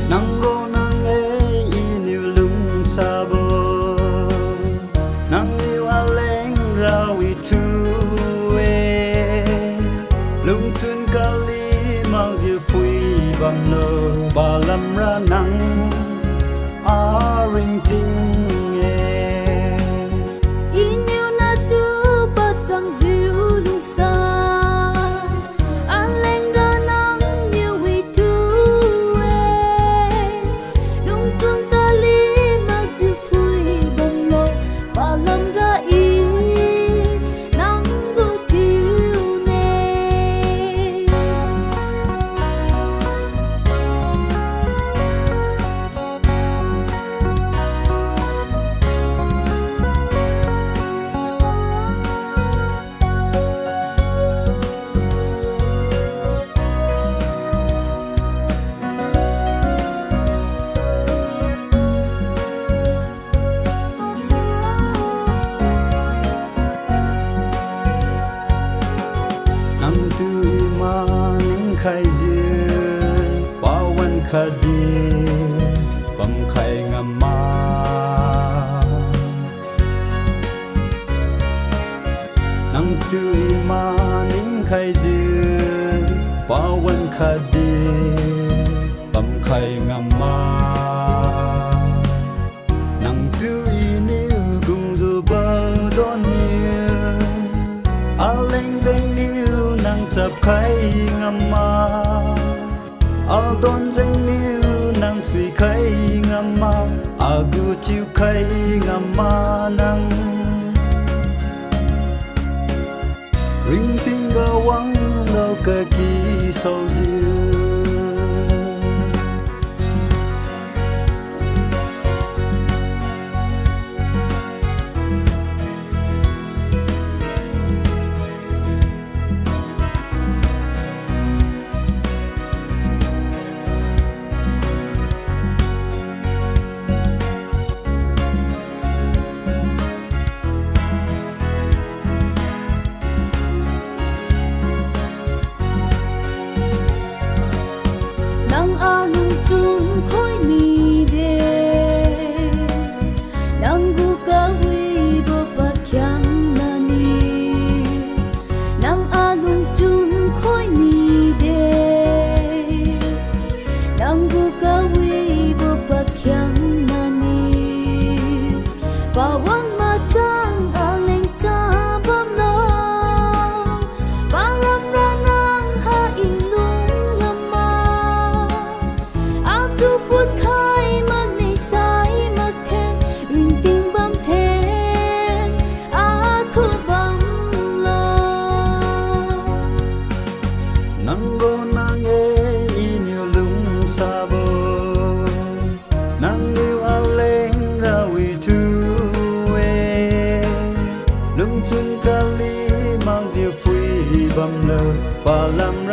nang ro nang e iniu lung sabo nang liu aleng rawi tu e lung tun kali mang diu phui bam lo ba lam ra nang a ring ting khai dư baoวันคดีบังไข่งามมานังตุยมานิ่งไข่ดืbaoวันคดีบังไข่งามมานังตุยนิวกุงจูบาดอนนิวอาเลงใจนิวนังจับไข่งามมาao đón danh niu nang suy khai ngam ma agu chiu khai ngam ma nang ring ting ga wang lo ka ki sau diu lung chun kali mang diu phui bam lơ ba lam